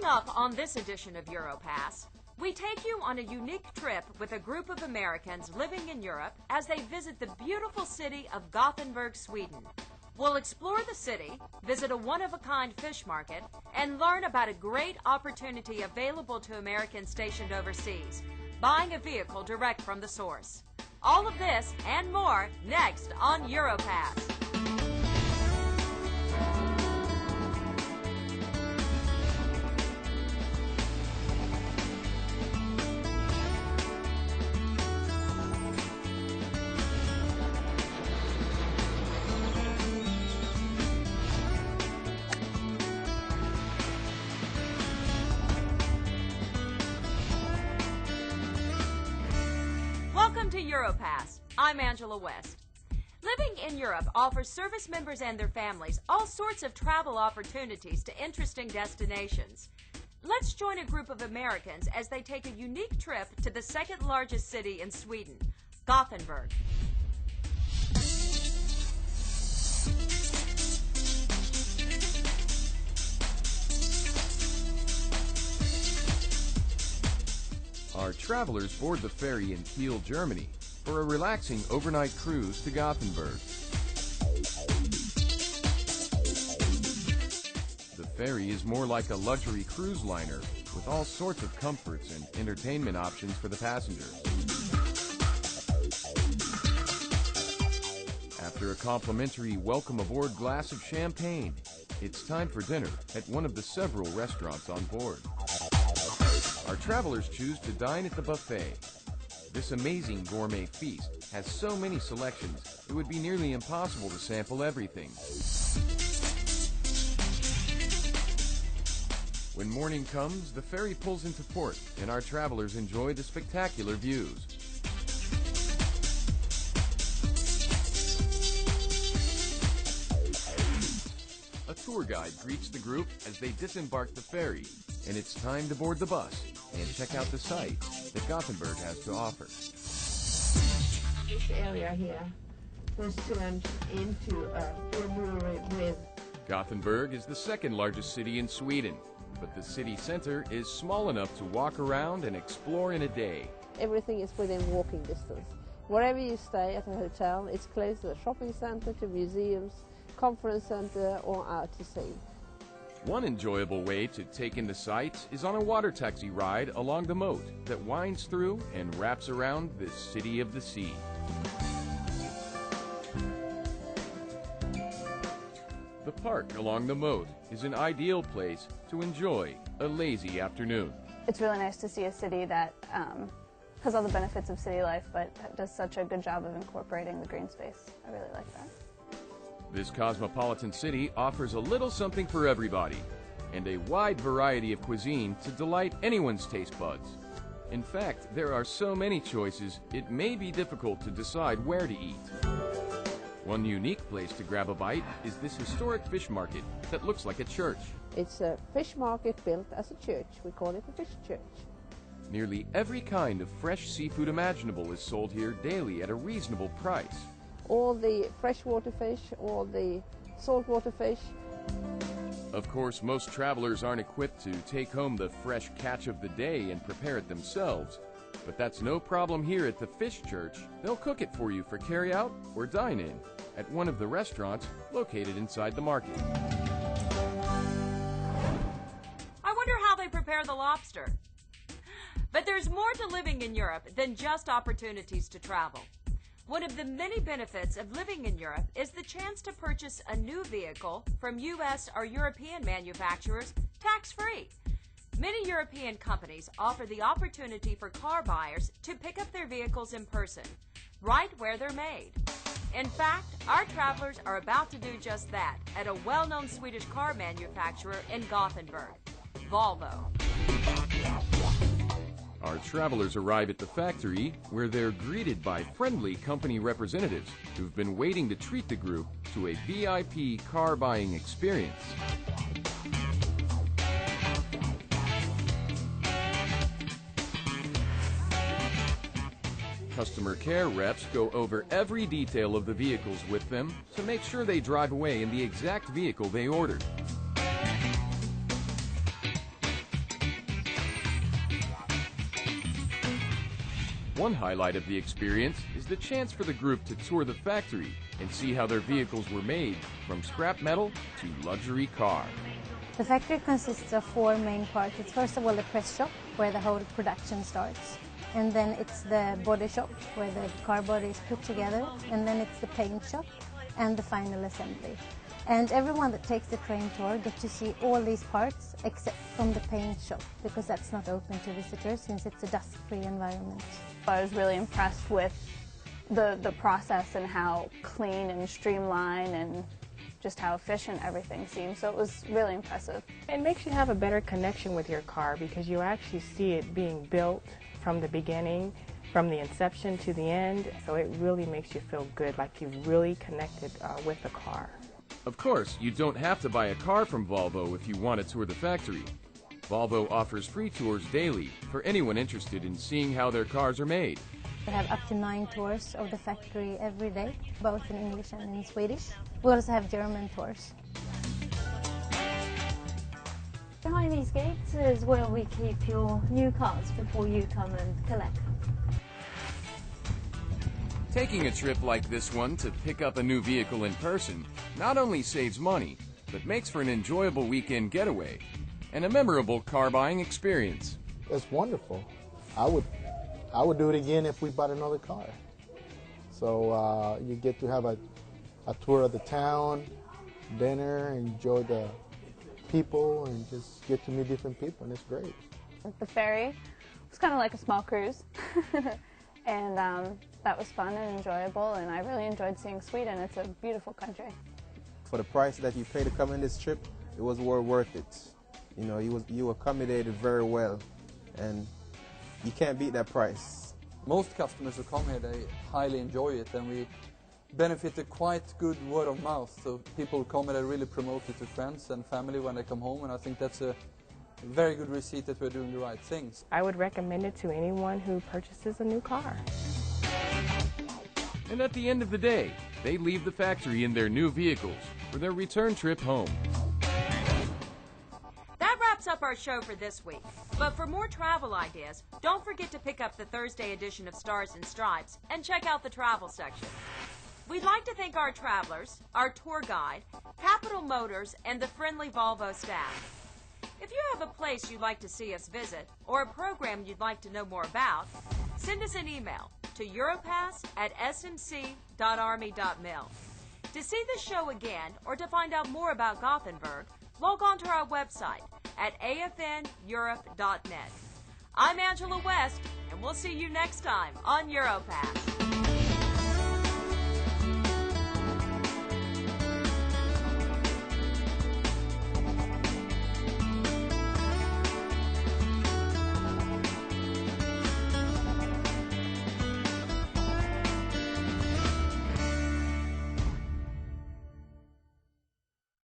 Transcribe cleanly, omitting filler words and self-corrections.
up on this edition of Europass, we take you on a unique trip with a group of Americans living in Europe as they visit the beautiful city of Gothenburg, Sweden. We'll explore the city, visit a one-of-a-kind fish market, and learn about a great opportunity available to Americans stationed overseas, buying a vehicle direct from the source. All of this and more next on Europass. Welcome to Europass. I'm Angela West. Living in Europe offers service members and their families all sorts of travel opportunities to interesting destinations. Let's join a group of Americans as they take a unique trip to the second largest city in Sweden, Gothenburg. Our travelers board the ferry in Kiel, Germany, for a relaxing overnight cruise to Gothenburg. The ferry is more like a luxury cruise liner, with all sorts of comforts and entertainment options for the passengers. After a complimentary welcome aboard glass of champagne, it's time for dinner at one of the several restaurants on board. Our travelers choose to dine at the buffet. This amazing gourmet feast has so many selections, it would be nearly impossible to sample everything. When morning comes, the ferry pulls into port, and our travelers enjoy the spectacular views. A tour guide greets the group as they disembark the ferry, and it's time to board the bus and check out the sights that Gothenburg has to offer. This area here was turned into a brewery with... Gothenburg is the second largest city in Sweden, but the city center is small enough to walk around and explore in a day. Everything is within walking distance. Wherever you stay at a hotel, it's close to a shopping center, to museums, conference center, or out to sea. One enjoyable way to take in the sights is on a water taxi ride along the moat that winds through and wraps around this city of the sea. The park along the moat is an ideal place to enjoy a lazy afternoon. It's really nice to see a city that has all the benefits of city life, but does such a good job of incorporating the green space. I really like that. This cosmopolitan city offers a little something for everybody, and a wide variety of cuisine to delight anyone's taste buds. In fact, there are so many choices, it may be difficult to decide where to eat. One unique place to grab a bite is this historic fish market that looks like a church. It's a fish market built as a church. We call it a fish church. Nearly every kind of fresh seafood imaginable is sold here daily at a reasonable price. All the freshwater fish, all the saltwater fish. Of course, most travelers aren't equipped to take home the fresh catch of the day and prepare it themselves. But that's no problem here at the Fish Church. They'll cook it for you for carry-out or dine-in at one of the restaurants located inside the market. I wonder how they prepare the lobster. But there's more to living in Europe than just opportunities to travel. One of the many benefits of living in Europe is the chance to purchase a new vehicle from U.S. or European manufacturers tax-free. Many European companies offer the opportunity for car buyers to pick up their vehicles in person, right where they're made. In fact, our travelers are about to do just that at a well-known Swedish car manufacturer in Gothenburg, Volvo. Our travelers arrive at the factory where they're greeted by friendly company representatives who've been waiting to treat the group to a VIP car buying experience. Customer care reps go over every detail of the vehicles with them to make sure they drive away in the exact vehicle they ordered. One highlight of the experience is the chance for the group to tour the factory and see how their vehicles were made, from scrap metal to luxury car. The factory consists of 4 main parts. It's first of all the press shop, where the whole production starts. And then it's the body shop, where the car body is put together. And then it's the paint shop and the final assembly. And everyone that takes the train tour gets to see all these parts except from the paint shop, because that's not open to visitors since it's a dust-free environment. I was really impressed with the process and how clean and streamlined and just how efficient everything seems. So it was really impressive. It makes you have a better connection with your car because you actually see it being built from the beginning, from the inception to the end. So it really makes you feel good, like you've really connected with the car. Of course, you don't have to buy a car from Volvo if you want to tour the factory. Volvo offers free tours daily for anyone interested in seeing how their cars are made. We have up to 9 tours of the factory every day, both in English and in Swedish. We also have German tours. Behind these gates is where we keep your new cars before you come and collect them. Taking a trip like this one to pick up a new vehicle in person not only saves money, but makes for an enjoyable weekend getaway and a memorable car buying experience. It's wonderful. I would do it again if we bought another car. So you get to have a tour of the town, dinner, enjoy the people, and just get to meet different people, and it's great. The ferry was kind of like a small cruise, and that was fun and enjoyable, and I really enjoyed seeing Sweden. It's a beautiful country. For the price that you pay to come in this trip, it was well worth it. You know, you accommodated very well, and you can't beat that price. Most customers who come here, they highly enjoy it, and we benefit a quite good word of mouth. So people come and they really promote it to friends and family when they come home, and I think that's a very good receipt that we're doing the right things. I would recommend it to anyone who purchases a new car. And at the end of the day, they leave the factory in their new vehicles for their return trip home. That wraps up our show for this week. But for more travel ideas, don't forget to pick up the Thursday edition of Stars and Stripes and check out the travel section. We'd like to thank our travelers, our tour guide, Capital Motors, and the friendly Volvo staff. If you have a place you'd like to see us visit or a program you'd like to know more about, send us an email to europass@smc.army.mil. To see the show again or to find out more about Gothenburg, log on to our website at afneurope.net. I'm Angela West, and we'll see you next time on Europass.